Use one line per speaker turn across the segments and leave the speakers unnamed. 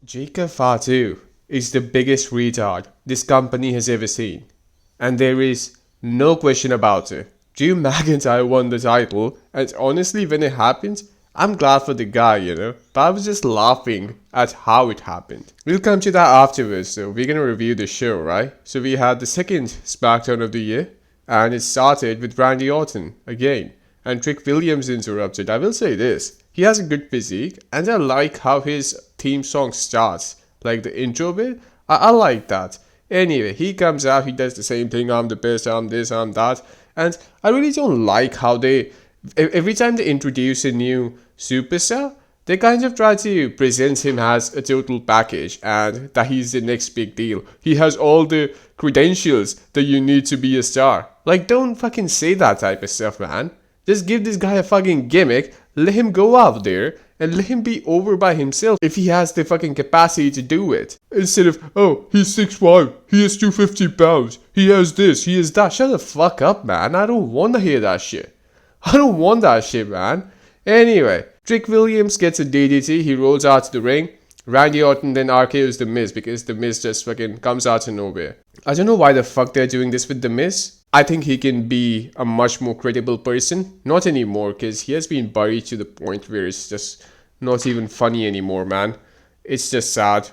Jacob Fatu is the biggest retard this company has ever seen. And there is no question about it. Drew McIntyre won the title, and honestly, when it happened, I'm glad for the guy. But I was just laughing at how it happened. We'll come to that afterwards, so we're gonna review the show, right? So we had the second Smackdown of the year, and it started with Randy Orton again. And Trick Williams interrupted. I will say this. He has a good physique, and I like how his theme song starts. Like the intro bit. I like that. Anyway, he comes out, he does the same thing. I'm the best, I'm this, I'm that. And I really don't like how every time they introduce a new superstar, they kind of try to present him as a total package and that he's the next big deal. He has all the credentials that you need to be a star. Like, don't fucking say that type of stuff, man. Just give this guy a fucking gimmick, let him go out there, and let him be over by himself if he has the fucking capacity to do it. Instead of, oh, he's 6'1", he is 250 pounds, he has this, he has that. Shut the fuck up, man. I don't want to hear that shit. I don't want that shit, man. Anyway, Trick Williams gets a DDT, he rolls out to the ring. Randy Orton then RKO's The Miz because The Miz just fucking comes out of nowhere. I don't know why the fuck they're doing this with The Miz. I think he can be a much more credible person. Not anymore, because he has been buried to the point where it's just not even funny anymore, man. It's just sad.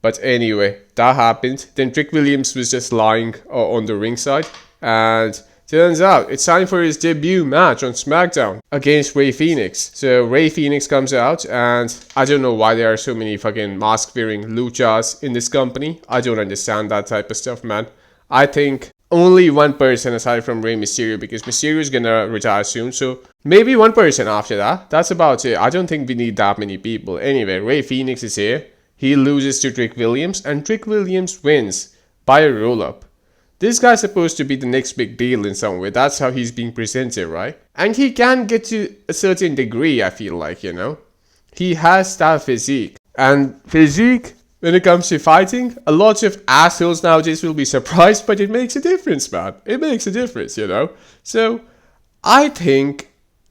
But anyway, that happened. Then Trick Williams was just lying on the ringside. And turns out it's time for his debut match on Smackdown against Rey Fenix. So Rey Fenix comes out, and I don't know why there are so many fucking mask-wearing luchas in this company. I don't understand that type of stuff, man. I think only one person aside from Rey Mysterio, because Mysterio is gonna retire soon, so maybe one person after that. That's about it. I don't think we need that many people. Anyway, Rey Fenix is here. He loses to Trick Williams, and Trick Williams wins by a roll-up. This guy's supposed to be the next big deal in some way. That's how he's being presented, right? And he can get to a certain degree, I feel like, He has that physique. And physique, when it comes to fighting, a lot of assholes nowadays will be surprised, but it makes a difference, man. It makes a difference, So, I think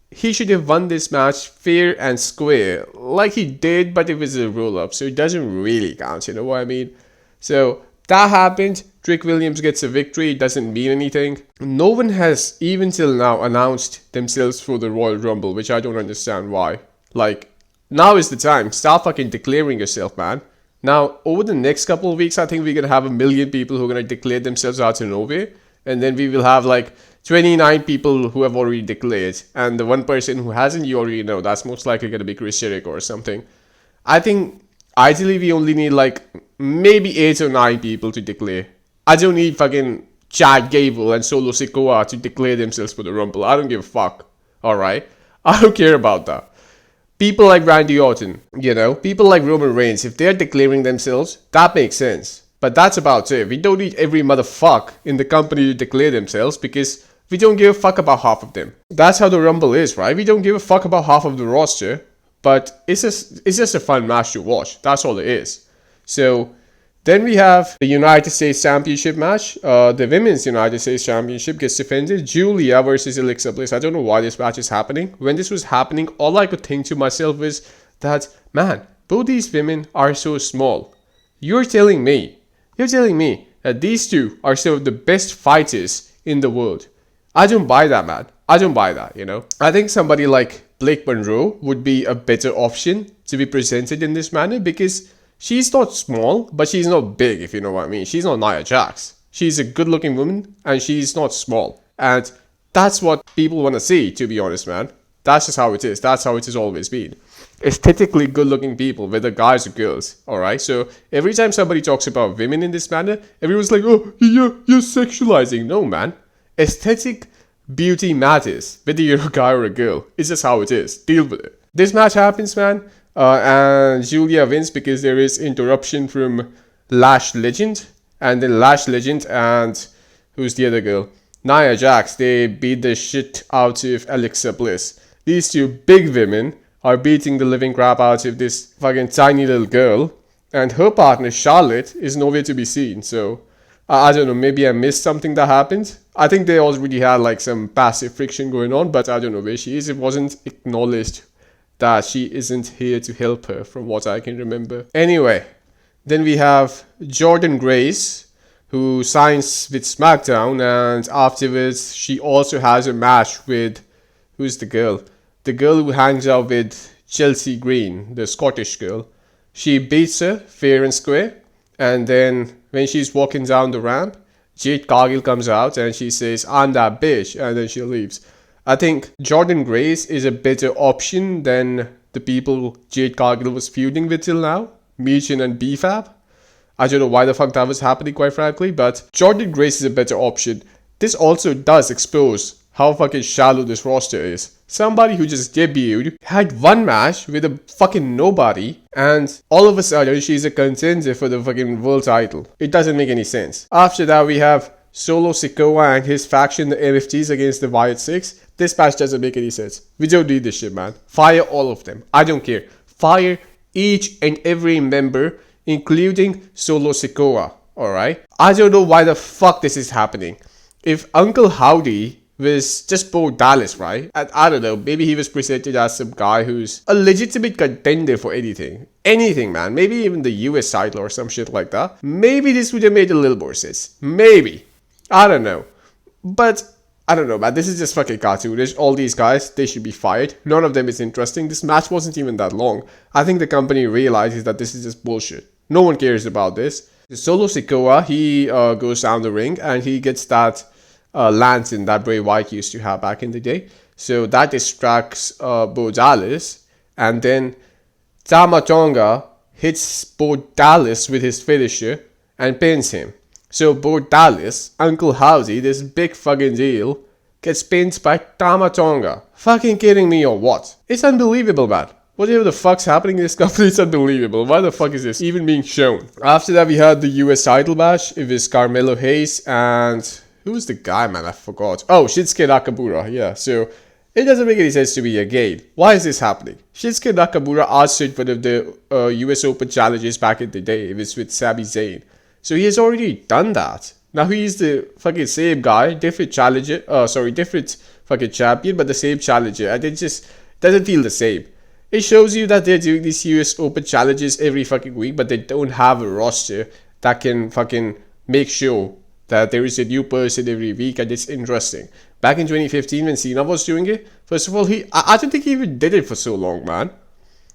he should have won this match fair and square, like he did, but it was a roll-up, so it doesn't really count, you know what I mean? So, that happened. Trick Williams gets a victory. It doesn't mean anything. No one has, even till now, announced themselves for the Royal Rumble, which I don't understand why. Like, now is the time. Start fucking declaring yourself, man. Now, over the next couple of weeks, I think we're going to have 1 million people who are going to declare themselves out of nowhere. And then we will have like 29 people who have already declared. And the one person who hasn't, you already know. That's most likely going to be Chris Jericho or something. I think, ideally, we only need like maybe 8 or 9 people to declare. I don't need fucking Chad Gable and Solo Sikoa to declare themselves for the Rumble. I don't give a fuck. Alright? I don't care about that. People like Randy Orton, people like Roman Reigns, if they're declaring themselves, that makes sense. But that's about it. We don't need every motherfucker in the company to declare themselves because we don't give a fuck about half of them. That's how the Rumble is, right? We don't give a fuck about half of the roster, but it's just a fun match to watch. That's all it is. So, then we have the United States Championship match. The Women's United States Championship gets defended. Julia versus Alexa Bliss. I don't know why this match is happening. When this was happening, all I could think to myself was that, man, both these women are so small. You're telling me that these two are some of the best fighters in the world. I don't buy that, man. I don't buy that, I think somebody like Blake Monroe would be a better option to be presented in this manner because she's not small, but she's not big, if you know what I mean. She's not Nia Jax. She's a good-looking woman, and she's not small. And that's what people want to see, to be honest, man. That's just how it is. That's how it has always been. Aesthetically good-looking people, whether guys or girls, alright? So, every time somebody talks about women in this manner, everyone's like, oh, you're sexualizing. No, man. Aesthetic beauty matters, whether you're a guy or a girl. It's just how it is. Deal with it. This match happens, man. And Julia wins because there is interruption from Lash Legend. And then Lash Legend and who's the other girl? Nia Jax. They beat the shit out of Alexa Bliss. These two big women are beating the living crap out of this fucking tiny little girl. And her partner Charlotte is nowhere to be seen. So, I don't know, maybe I missed something that happened. I think they already had like some passive friction going on. But I don't know where she is. It wasn't acknowledged that she isn't here to help her, from what I can remember. Anyway, Then we have Jordan Grace, who signs with Smackdown, and afterwards she also has a match with, who's the girl? The girl who hangs out with Chelsea Green, the Scottish girl. She beats her fair and square, and then when she's walking down the ramp, Jade Cargill comes out and she says, "I'm that bitch," and then she leaves. I think Jordan Grace is a better option than the people Jade Cargill was feuding with till now, Michin and BFAB. I don't know why the fuck that was happening, quite frankly, but Jordan Grace is a better option. This also does expose how fucking shallow this roster is. Somebody who just debuted, had one match with a fucking nobody, and all of a sudden she's a contender for the fucking world title. It doesn't make any sense. After that, we have Solo Sikoa and his faction, the MFTs, against the Wyatt Six. This match doesn't make any sense. We don't need this shit, man. Fire all of them. I don't care. Fire each and every member, including Solo Sikoa, alright? I don't know why the fuck this is happening. If Uncle Howdy was just Bo Dallas, right? And I don't know, maybe he was presented as some guy who's a legitimate contender for anything. Anything, man. Maybe even the US title or some shit like that. Maybe this would have made a little more sense. Maybe. I don't know. But I don't know, man. This is just fucking cartoonish. All these guys, they should be fired. None of them is interesting. This match wasn't even that long. I think the company realizes that this is just bullshit. No one cares about this. Solo Sikoa, he goes down the ring and he gets that lantern that Bray Wyatt used to have back in the day. So that distracts Bo Dallas. And then Tama Tonga hits Bo Dallas with his finisher and pins him. So Bo Dallas, Uncle Howdy, this big fucking deal, gets pinned by Tama Tonga. Fucking kidding me or what? It's unbelievable, man. Whatever the fuck's happening in this company, it's unbelievable. Why the fuck is this even being shown? After that, we had the US title match. It was Carmelo Hayes and... who was the guy, man? I forgot. Oh, Shinsuke Nakamura. Yeah, so it doesn't make any sense to me again. Why is this happening? Shinsuke Nakamura answered one of the US Open challenges back in the day. It was with Sami Zayn. So he has already done that. Now he's the fucking same guy, different challenger. Different fucking champion, but the same challenger. And it just doesn't feel the same. It shows you that they're doing these US Open challenges every fucking week, but they don't have a roster that can fucking make sure that there is a new person every week and it's interesting. Back in 2015 when Cena was doing it, first of all, I don't think he even did it for so long, man.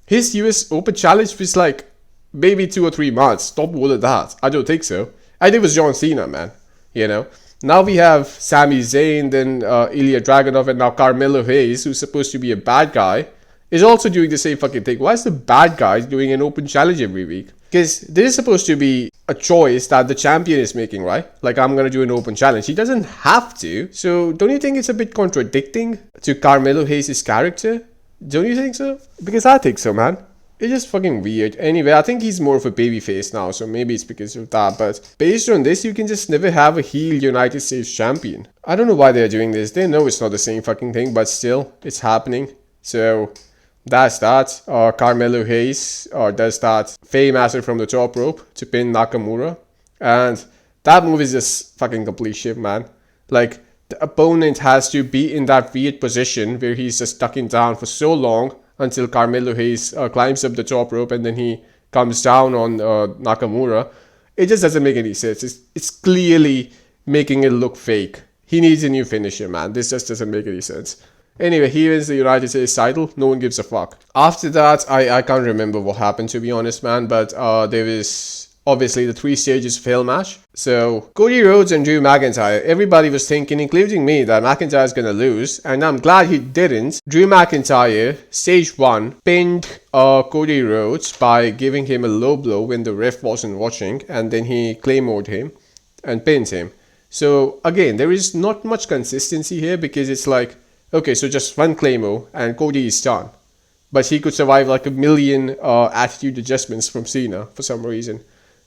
His US Open challenge was like maybe 2 or 3 months, not more than that. I don't think so. And it was John Cena, man. You know? Now we have Sami Zayn, then Ilya Dragunov, and now Carmelo Hayes, who's supposed to be a bad guy, is also doing the same fucking thing. Why is the bad guy doing an open challenge every week? Because this is supposed to be a choice that the champion is making, right? Like, I'm gonna do an open challenge. He doesn't have to. So, don't you think it's a bit contradicting to Carmelo Hayes' character? Don't you think so? Because I think so, man. It's just fucking weird. Anyway, I think he's more of a babyface now, so maybe it's because of that. But based on this, you can just never have a heel United States champion. I don't know why they're doing this. They know it's not the same fucking thing, but still, it's happening. So... that's that. Carmelo Hayes does that Fame-Master from the top rope to pin Nakamura. And that move is just fucking complete shit, man. Like, the opponent has to be in that weird position where he's just ducking down for so long until Carmelo Hayes climbs up the top rope and then he comes down on Nakamura. It just doesn't make any sense. It's clearly making it look fake. He needs a new finisher, man. This just doesn't make any sense. Anyway, he wins the United States title. No one gives a fuck. After that, I can't remember what happened, to be honest, man. But there was obviously the 3 stages of Hell match. So, Cody Rhodes and Drew McIntyre. Everybody was thinking, including me, that McIntyre's gonna lose. And I'm glad he didn't. Drew McIntyre, stage 1, pinned Cody Rhodes by giving him a low blow when the ref wasn't watching. And then he claymored him and pinned him. So, again, there is not much consistency here because it's like... okay, so just one Claymore and Cody is done. But he could survive like a million attitude adjustments from Cena for some reason.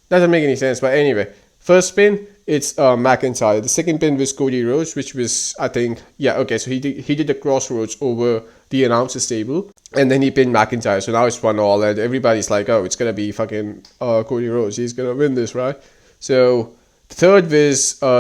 Doesn't make any sense, but anyway. First pin, it's McIntyre. The second pin was Cody Rhodes, which was, I think, yeah, okay, so he did the crossroads over the announcer's table. And then he pinned McIntyre, so now it's 1-1, and everybody's like, oh, it's gonna be fucking Cody Rhodes. He's gonna win this, right? So... the third was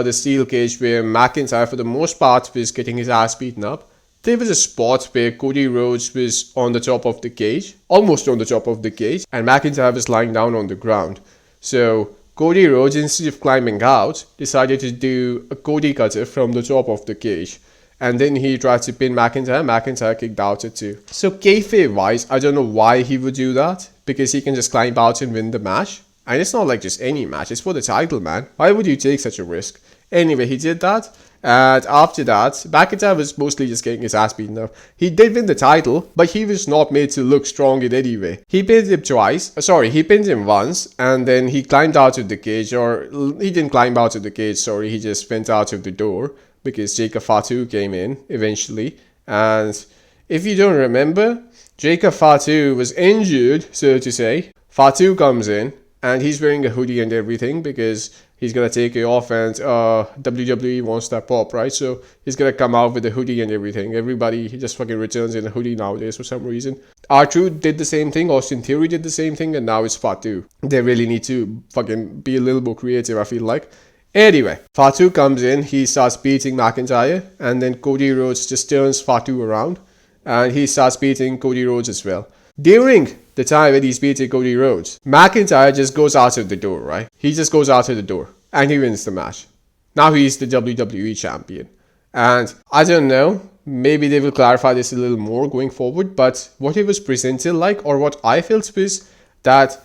the steel cage where McIntyre, for the most part, was getting his ass beaten up. There was a spot where Cody Rhodes was on the top of the cage, almost on the top of the cage, and McIntyre was lying down on the ground. So Cody Rhodes, instead of climbing out, decided to do a Cody cutter from the top of the cage. And then he tried to pin McIntyre. McIntyre kicked out at 2. So kayfabe wise, I don't know why he would do that. Because he can just climb out and win the match. And it's not like just any match. It's for the title, man. Why would you take such a risk? Anyway, he did that. And after that, McIntyre was mostly just getting his ass beaten up. He did win the title, but he was not made to look strong in any way. He pinned him twice. Sorry, he pinned him once. And then he climbed out of the cage. Or he didn't climb out of the cage, sorry. He just went out of the door. Because Jacob Fatu came in eventually. And if you don't remember, Jacob Fatu was injured, so to say. Fatu comes in. And he's wearing a hoodie and everything because he's going to take it off and WWE wants that pop, right? So he's going to come out with a hoodie and everything. Everybody just fucking returns in a hoodie nowadays for some reason. R-Truth did the same thing. Austin Theory did the same thing. And now it's Fatu. They really need to fucking be a little more creative, I feel like. Anyway, Fatu comes in. He starts beating McIntyre. And then Cody Rhodes just turns Fatu around. And he starts beating Cody Rhodes as well. During the time when he's beating Cody Rhodes, McIntyre just goes out of the door, right? He just goes out of the door and he wins the match. Now he's the WWE champion. And I don't know, maybe they will clarify this a little more going forward, but what it was presented like, or what I felt was that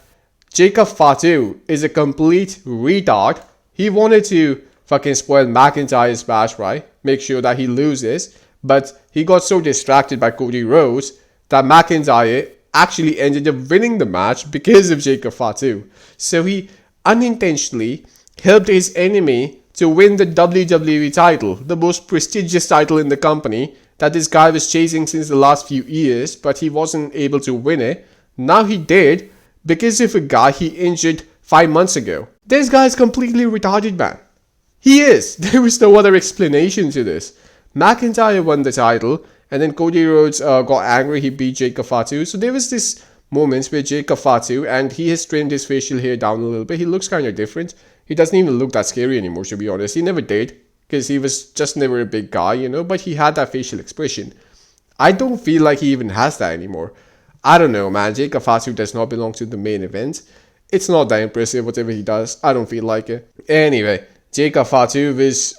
Jacob Fatu is a complete retard. He wanted to fucking spoil McIntyre's match, right? Make sure that he loses. But he got so distracted by Cody Rhodes that McIntyre actually ended up winning the match because of Jacob Fatu. So he unintentionally helped his enemy to win the WWE title, the most prestigious title in the company that this guy was chasing since the last few years, but he wasn't able to win it. Now he did because of a guy he injured 5 months ago. This guy is completely retarded, man. He is. There is no other explanation to this. McIntyre won the title. And then Cody Rhodes got angry. He beat Jacob Fatu. So there was this moment where Jacob Fatu, and he has trimmed his facial hair down a little bit. He looks kind of different. He doesn't even look that scary anymore, to be honest. He never did. Because he was just never a big guy, you know. But he had that facial expression. I don't feel like he even has that anymore. I don't know, man. Jacob Fatu does not belong to the main event. It's not that impressive, whatever he does. I don't feel like it. Anyway, Jacob Fatu was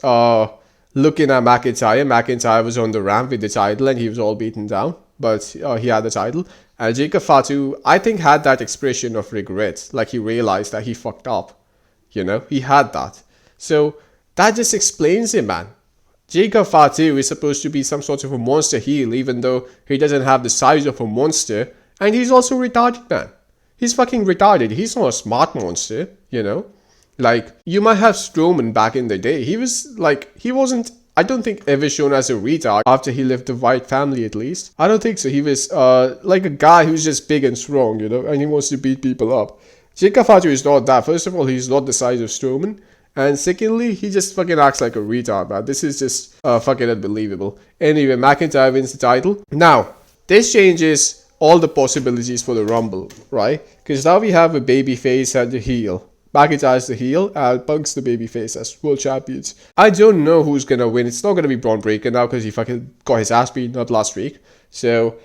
looking at McIntyre. McIntyre was on the ramp with the title and he was all beaten down. But he had the title. And Jacob Fatu, I think, had that expression of regret. Like he realized that he fucked up. You know, he had that. So that just explains it, man. Jacob Fatu is supposed to be some sort of a monster heel, even though he doesn't have the size of a monster. And he's also retarded, man. He's fucking retarded. He's not a smart monster, you know. Like, you might have Strowman back in the day. He was, like, he wasn't, I don't think, ever shown as a retard after he left the White family, at least. I don't think so. He was, like a guy who's just big and strong, you know, and he wants to beat people up. Jacob Fatu is not that. First of all, he's not the size of Strowman. And secondly, he just fucking acts like a retard, man. This is just fucking unbelievable. Anyway, McIntyre wins the title. Now, this changes all the possibilities for the Rumble, right? Because now we have a babyface and a heel. McIntyre's the heel and Punk's the babyface as world champions. I don't know who's gonna win. It's not gonna be Braun Breaker now because he fucking got his ass beaten up last week. So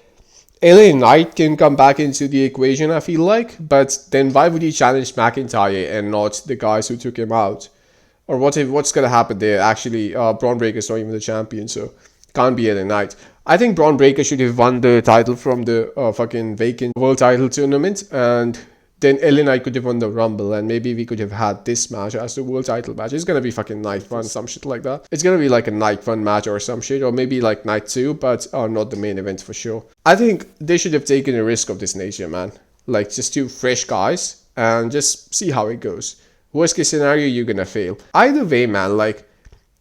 LA Knight can come back into the equation, I feel like. But then why would he challenge McIntyre and not the guys who took him out? Or what's gonna happen there? Actually, Braun Breaker's not even the champion, so can't be LA Knight. I think Braun Breaker should have won the title from the fucking vacant world title tournament, and then LA Knight could have won the Rumble, and maybe we could have had this match as the world title match. It's gonna be fucking night fun, some shit like that. It's gonna be like a night fun match or some shit, or maybe like night 2, but not the main event for sure. I think they should have taken a risk of this nature, man. Like, just 2 fresh guys, and just see how it goes. Worst case scenario, you're gonna fail. Either way, man, like,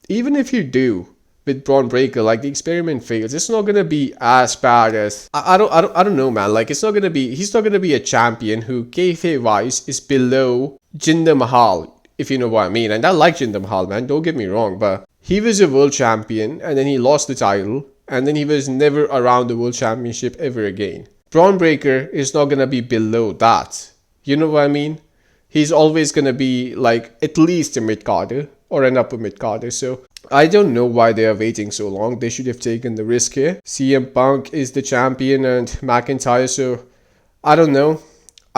even if you do, with Braun Breaker, like, the experiment fails, it's not gonna be as bad as I don't know, man. Like, he's not gonna be a champion who kayfabe wise is below Jinder Mahal, if you know what I mean. And I like Jinder Mahal, man, don't get me wrong, but he was a world champion and then he lost the title and then he was never around the world championship ever again. Braun Breaker is not gonna be below that, you know what I mean? He's always gonna be like at least a mid-carder or an upper mid-carder. So I don't know why they are waiting so long. They should have taken the risk here. CM Punk is the champion and McIntyre, so I don't know.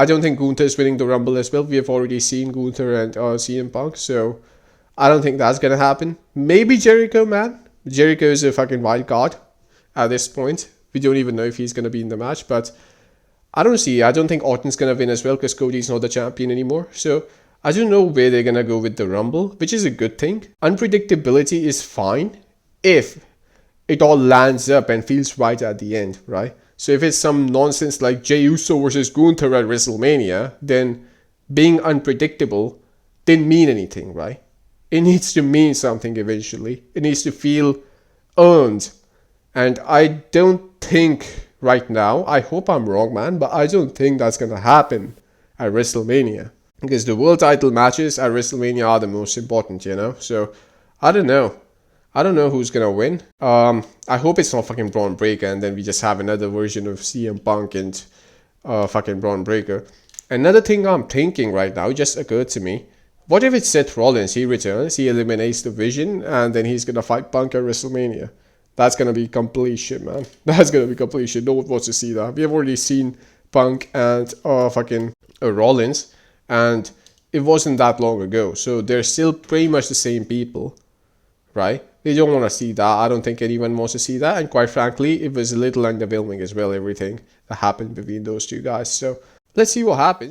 I don't think Gunther is winning the Rumble as well. We have already seen Gunther and CM Punk, so I don't think that's gonna happen. Maybe Jericho, man. Jericho is a fucking wild card at this point. We don't even know if he's gonna be in the match, but I don't think Orton's gonna win as well because Cody's not the champion anymore. So I don't know where they're gonna go with the Rumble, which is a good thing. Unpredictability is fine if it all lands up and feels right at the end, right? So if it's some nonsense like Jey Uso versus Gunther at WrestleMania, then being unpredictable didn't mean anything, right? It needs to mean something eventually. It needs to feel earned. And I don't think right now, I hope I'm wrong, man, but I don't think that's going to happen at WrestleMania. Because the world title matches at WrestleMania are the most important, you know? So, I don't know. I don't know who's going to win. I hope it's not fucking Braun Breaker and then we just have another version of CM Punk and fucking Braun Breaker. Another thing I'm thinking right now just occurred to me. What if it's Seth Rollins? He returns, he eliminates the Vision, and then he's going to fight Punk at WrestleMania. That's going to be complete shit, man. That's going to be complete shit. No one wants to see that. We have already seen Punk and fucking Rollins, and it wasn't that long ago. So they're still pretty much the same people, right? They don't want to see that. I don't think anyone wants to see that. And quite frankly, it was a little underwhelming as well, everything that happened between those two guys. So let's see what happens.